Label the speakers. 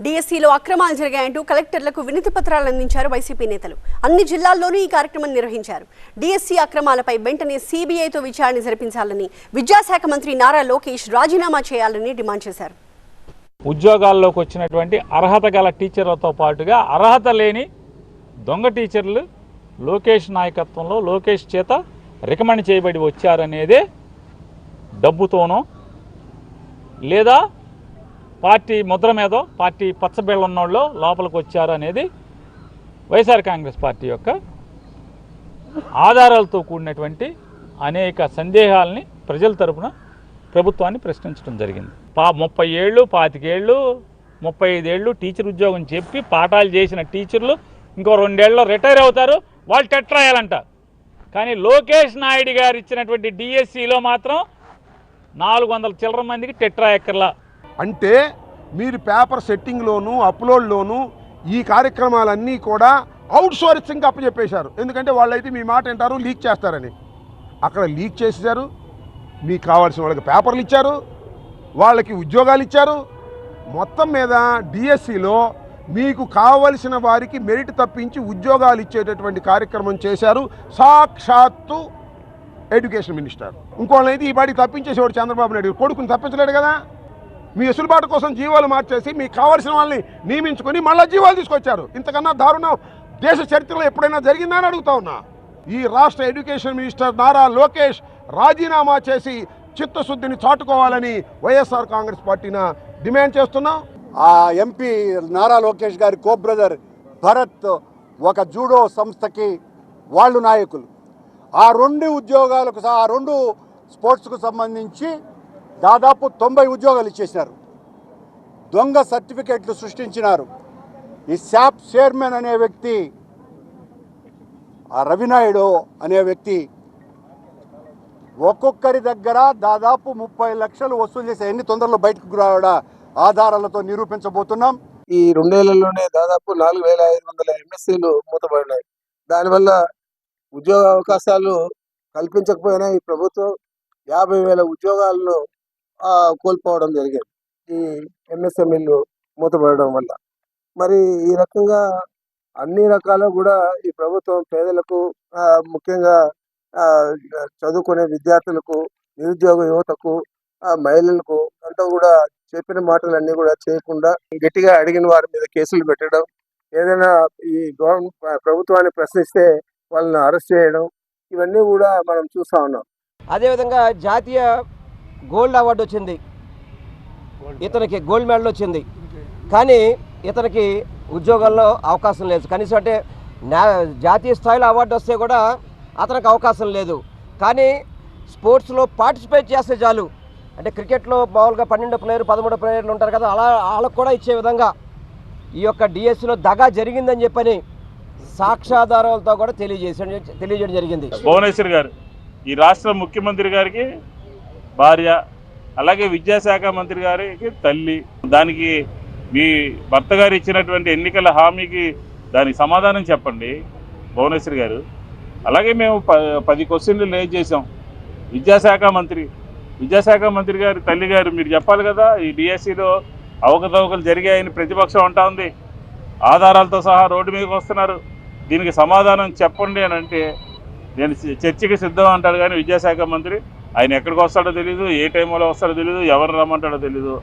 Speaker 1: డిఎస్సీలో అక్రమాలు జరిగాయంటూ కలెక్టర్లకు వినతి పత్రాలు అందించారు వైసీపీ నేతలు. అన్ని జిల్లాల్లోనూ ఈ కార్యక్రమం నిర్వహించారు. డిఎస్సీ అక్రమాలపై వెంటనే సీబీఐతో విచారణ జరిపించాలని విద్యాశాఖ మంత్రి నారా లోకేష్ రాజీనామా చేయాలని డిమాండ్ చేశారు.
Speaker 2: ఉద్యోగాల్లోకి వచ్చినటువంటి అర్హత గల టీచర్లతో పాటుగా అర్హత లేని దొంగ టీచర్లు లోకేష్ నాయకత్వంలో లోకేష్ చేత రికమెండ్ చేయబడి వచ్చారనేదే డబ్బుతోనో లేదా పార్టీ ముద్ర మీదో పార్టీ పచ్చబెళ్ళన్నోళ్ళు లోపలికి వచ్చారు అనేది వైఎస్ఆర్ కాంగ్రెస్ పార్టీ యొక్క ఆధారాలతో కూడినటువంటి అనేక సందేహాలని ప్రజల తరపున ప్రభుత్వాన్ని ప్రశ్నించడం జరిగింది. 30 ఏళ్ళు 25 ఏళ్ళు 35 ఏళ్ళు టీచర్ ఉద్యోగం చెప్పి పాఠాలు చేసిన టీచర్లు ఇంకో 2 ఏళ్ళలో రిటైర్ అవుతారు, వాళ్ళు టెట్ రాయాలంట. కానీ లోకేష్ నాయుడు గారు ఇచ్చినటువంటి డిఎస్సిలో మాత్రం 400 చిల్లర మందికి టెట్ రాయక్కర్లా.
Speaker 3: అంటే మీరు పేపర్ సెట్టింగ్లోను అప్లోడ్లోను ఈ కార్యక్రమాలన్నీ కూడా అవుట్ సోర్సింగ్ అప్పచెప్పేశారు. ఎందుకంటే వాళ్ళైతే మీ మాట వింటారు, లీక్ చేస్తారని. అక్కడ లీక్ చేసేశారు. మీకు కావాల్సిన వాళ్ళకి పేపర్లు ఇచ్చారు, వాళ్ళకి ఉద్యోగాలు ఇచ్చారు. మొత్తం మీద డిఎస్సిలో మీకు కావలసిన వారికి మెరిట్ తప్పించి ఉద్యోగాలు ఇచ్చేటటువంటి కార్యక్రమం చేశారు సాక్షాత్తు ఎడ్యుకేషన్ మినిస్టర్. ఇంకోళ్ళైతే ఈ పాటికి తప్పించేసేవాడు చంద్రబాబు నాయుడు. కొడుకుని తప్పించలేడు కదా. మీ వెసులుబాటు కోసం జీవాలు మార్చేసి మీకు కావాల్సిన వాళ్ళని నియమించుకొని మళ్ళీ జీవాలు తీసుకొచ్చారు. ఇంతకన్నా దారుణం దేశ చరిత్రలో ఎప్పుడైనా జరిగిందా అని అడుగుతా ఉన్నా. ఈ రాష్ట్ర ఎడ్యుకేషన్ మినిస్టర్ నారా లోకేష్ రాజీనామా చేసి చిత్తశుద్ధిని చాటుకోవాలని వైఎస్ఆర్ కాంగ్రెస్ పార్టీని డిమాండ్ చేస్తున్నాం.
Speaker 4: ఆ ఎంపీ నారా లోకేష్ గారి కో బ్రదర్ భరత్ ఒక జూడో సంస్థకి వాళ్ళు నాయకులు. ఆ 2 ఉద్యోగాలకు ఆ 2 స్పోర్ట్స్కు సంబంధించి దాదాపు 90 ఉద్యోగాలు ఇచ్చేసినారు. దొంగ సర్టిఫికెట్లు సృష్టించినారు. ఈ శాప్ చైర్మన్ అనే వ్యక్తి, ఆ రవినాయుడు అనే వ్యక్తి ఒక్కొక్కరి దగ్గర దాదాపు 30 లక్షలు వసూలు చేసే ఎన్ని తొందరలో బయటకు రావడా ఆధారాలతో నిరూపించబోతున్నాం.
Speaker 5: ఈ 2 ఏళ్లలోనే దాదాపు 4500 ఎంఎస్సీలు మూతపడినాయి. దానివల్ల ఉద్యోగ అవకాశాలు కల్పించకపోయినా ఈ ప్రభుత్వం 50,000 ఉద్యోగాలను కోల్పోవడం జరిగింది ఈ ఎంఎస్ఎంఈలు మూతపడడం వల్ల. మరి ఈ రకంగా అన్ని రకాలు కూడా ఈ ప్రభుత్వం పేదలకు, ముఖ్యంగా చదువుకునే విద్యార్థులకు, నిరుద్యోగ యువతకు, మహిళలకు అంతా కూడా చెప్పిన మాటలన్నీ కూడా చేయకుండా గట్టిగా అడిగిన వారి మీద కేసులు పెట్టడం, ఏదైనా ఈ ప్రభుత్వాన్ని ప్రశ్నిస్తే వాళ్ళని అరెస్ట్ చేయడం, ఇవన్నీ కూడా మనం చూస్తూ ఉన్నాం.
Speaker 6: అదేవిధంగా జాతీయ గోల్డ్ అవార్డు వచ్చింది, ఇతనికి గోల్డ్ మెడల్ వచ్చింది. కానీ ఇతనికి ఉద్యోగాల్లో అవకాశం లేదు. కనీసం అంటే జాతీయ స్థాయిలో అవార్డు వస్తే కూడా అతనికి అవకాశం లేదు. కానీ స్పోర్ట్స్లో పార్టిసిపేట్ చేస్తే చాలు. అంటే క్రికెట్లో మామూలుగా 12 ప్లేయర్ 13 ప్లేయర్లు ఉంటారు కదా, అలా వాళ్ళకు కూడా ఇచ్చే విధంగా ఈ యొక్క డిఎస్సిలో దగా జరిగిందని చెప్పని సాక్ష్యాధారాలతో కూడా తెలియజేయడం జరిగింది.
Speaker 2: భువనేశ్వర్ గారు ఈ రాష్ట్ర ముఖ్యమంత్రి గారికి భార్య, అలాగే విద్యాశాఖ మంత్రి గారికి తల్లి. దానికి మీ భర్త గారు ఇచ్చినటువంటి ఎన్నికల హామీకి దానికి సమాధానం చెప్పండి భువనేశ్వర్ గారు. అలాగే మేము 10 క్వశ్చన్లు రేజ్ చేసాం. విద్యాశాఖ మంత్రి గారి తల్లి గారు మీరు చెప్పాలి కదా, ఈ డిఎస్సిలో అవకతవకలు జరిగాయని ప్రతిపక్షం అంటా ఉంది. ఆధారాలతో సహా రోడ్డు మీదకి వస్తున్నారు. దీనికి సమాధానం చెప్పండి అని అంటే నేను చర్చకి సిద్ధం అంటాడు. కానీ విద్యాశాఖ మంత్రి ఆయన ఎక్కడికి వస్తాడో తెలీదు, ఏ టైంలో వస్తాడో తెలీదు, ఎవరు రమ్మంటాడో తెలీదు.